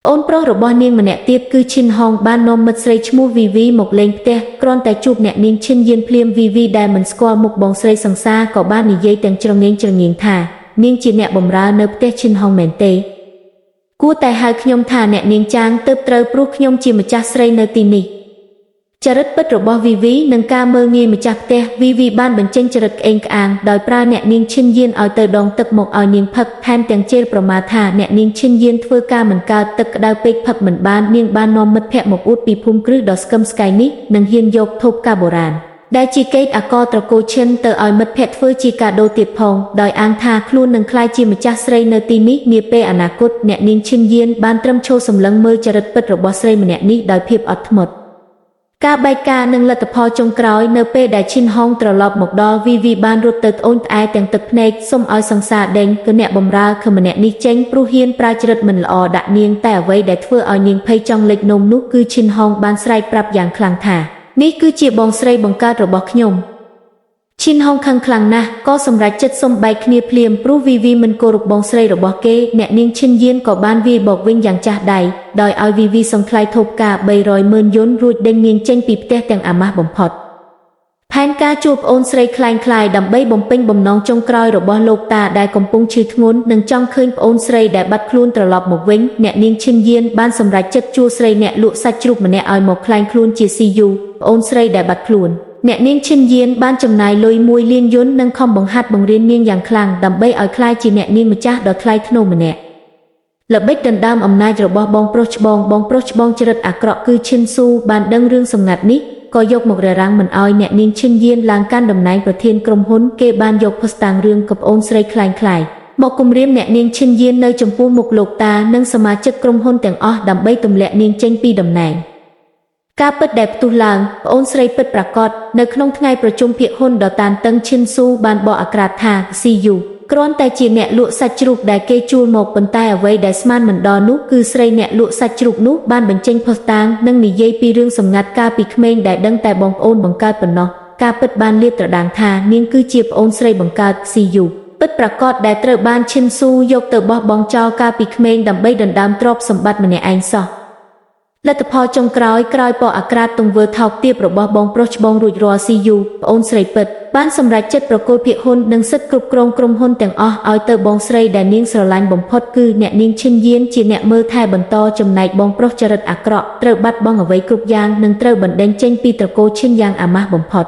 អូនប្រុសរបស់នាងម្នាក់ទៀតគឺឈិនហងបាននាំមិត្តស្រីឈ្មោះវីវីមកលេងផ្ទះគ្រាន់តែជួបអ្នកនាងឈិនយានភ្លាមវីវីដែលមិនស្គាល់មុខបងស្រីសង្សារក៏បាននិយាយទាំងច្រងៀងថានាងជាអ្នកបម្រើនៅផ្ទះឈិនហងមែនទេគួរតែហៅខ្ញុំថាអ្នកនាងចាងទើបត្រូវព្រោះខ្ញុំជាម្ចាស់ស្រីនៅទីនេះចរិតពិតរបស់វីវីនិងការមើលងាយម្ចាស់ផ្ទះវីវីបានបញ្ចេញចរិតក្អេងក្អាងដោយប្រើអ្នកនាងឈិនយានឲ្យទៅដងទឹកមកឲ្យនាងផឹកថែមទាំងជេរប្រមាថថាអ្នកនាងឈិនយានធ្វើការមិនកើតទឹកក្តៅពេកផឹកមិនបាននាងបាននាំមិត្តភ័ក្តិមកអួតពីភូមិគ្រឹះដ៏ស្កឹមស្កៃនេះនិងហ៊ានយកធូបកាបុរាណដែលជាកេតអាកត្រកូលឈិនទៅឲ្យមិត្តភ័ក្តិធ្វើជាកាដូទៀតផងដោយអាងថាខ្លួននឹងក្លាយជាម្ចាស់ស្រីនៅទីនេះនាពេលអនាគតអ្នកនាងឈិនយានបានត្រឹមឈរសម្លឹងមើលចរិតពិតរបស់ស្រីម្នាក់នេះដោយភាពអត់ធ្មត់ការបែកការនិងលទ្ធផលចុងក្រោយនៅពេលដែលឈិនហងត្រឡប់មកដល់វីវីបានរត់ទៅត្អូញត្អែទាំងទឹកភ្នែកសុំឲ្យសង្សារដេញគឺអ្នកបម្រើខម្នាក់នេះចេញព្រោះហ៊ានប្រើចរិតមិនល្អដាក់នាងតែអ្វីដែលធ្វើឲ្យនាងភ័យចង់លេចនំនោះគឺឈិនហងបានស្រែកប្រាប់យ៉ាងខ្លាំងថានេះគឺជាបងស្រីបង្កើតរបស់ខ្ញុំឈិនហងខឹងខ្លាំងណាស់ក៏សម្រេចចិត្តសុំបែកគ្នាភ្លាមព្រោះវីវីមិនគោរពបងស្រីរបស់គេអ្នកនាងឈិនយានក៏បានវាយបោកវិញយ៉ាងចាស់ដៃដោយឲ្យវីវីសង្ថ្លៃធូបការ300,000 យន់រួចដេញនាងចេញពីផ្ទះទាំងអាម៉ាស់បំផុតផែនការជួបប្អូនស្រីคล้ายៗដើម្បីបំពេញបំណងចុងក្រោយរបស់លោកតាដែលកំពុងឈឺធ្ងន់និងចង់ឃើញប្អូនស្រីដែលបាត់ខ្លួនត្រឡប់មកវិញអ្នកនាងឈិនយានបានសម្រេចចិត្តជួលស្រីអ្នកលក់សាច់ជ្រូកម្នាក់ឲ្យមកคล้ายខ្លួនជាស៊ីយូប្អូនស្រីដែលបាត់ខ្លួនអ្នកនាងឈិនយានបានចំណាយលុយ1 លានយន់និងខំបង្ហាត់បង្រៀននាងយ៉ាងខ្លាំងដើម្បីឲ្យក្លាយជាអ្នកនាងម្ចាស់ដ៏ថ្លៃថ្នូរម្នាក់ល្បិចដណ្ដើមអំណាចរបស់បងប្រុសច្បងចរិតអាក្រក់គឺឈិនស៊ូបានដឹងរឿងសម្ងាត់នេះក៏យកមករារាំងមិនឲ្យអ្នកនាងឈិនយានឡើងកាន់តំណែងប្រធានក្រុមហ៊ុនគេបានយកភស្តុតាងរឿងកប្អូនស្រីคล้ายមកគំរាមអ្នកនាងឈិនយាននៅចំពោះមុខលោកតានិងសមាជិកក្រុមហ៊ុនទាំងអស់ដើម្បីទម្លាក់នាងចេញពីតំណែងការពិតដែលផ្ទុះឡើងប្អូនស្រីពិតប្រាកដនៅក្នុងថ្ងៃប្រជុំភាគហ៊ុនដ៏តានតឹងឈិនស៊ូបានបកអាក្រាតថាស៊ីយូគ្រាន់តែជាអ្នកលក់សាច់ជ្រូកដែលគេជួលមកប៉ុន្តែអ្វីដែលស្មានមិនដល់នោះគឺស្រីអ្នកលក់សាច់ជ្រូកនោះបានបញ្ចេញភស្តុតាងនិងនិយាយពីរឿងសម្ងាត់កាលពីក្មេងដែលដឹងតែបងប្អូនបង្កើតប៉ុណ្ណោះការពិតបានលាតត្រដាងថានាងគឺជាប្អូនស្រីបង្កើតស៊ីយូពិតប្រាកដដែលត្រូវបានឈិនស៊ូយកទៅបោះបង់ចោលកាលពីក្មេងដើម្បីដណ្ដើមទ្រព្យសម្បត្តិម្នាក់ឯងសោះលទ្ធផលចុងក្រោយពកអាក្រាតទង្វើថោកទាបរបស់បងប្រុសច្បងរួចរាល់ស៊ីយូប្អូនស្រីពិតបានសម្រេចចិត្តប្រគល់ភាគហ៊ុននិងសិទ្ធិគ្រប់គ្រងក្រុមហ៊ុនទាំងអស់ឲ្យទៅបងស្រីដែលនាងស្រឡាញ់បំផុតគឺអ្នកនាងឈិនយានជាអ្នកមើលថែបន្តចំណែកបងប្រុសចរិតអាក្រក់ត្រូវបាត់បង់អ្វីគ្រប់យ៉ាងនិងត្រូវបណ្ដេញចេញពីត្រកូលឈិនយ៉ាងអាម៉ាស់បំផុត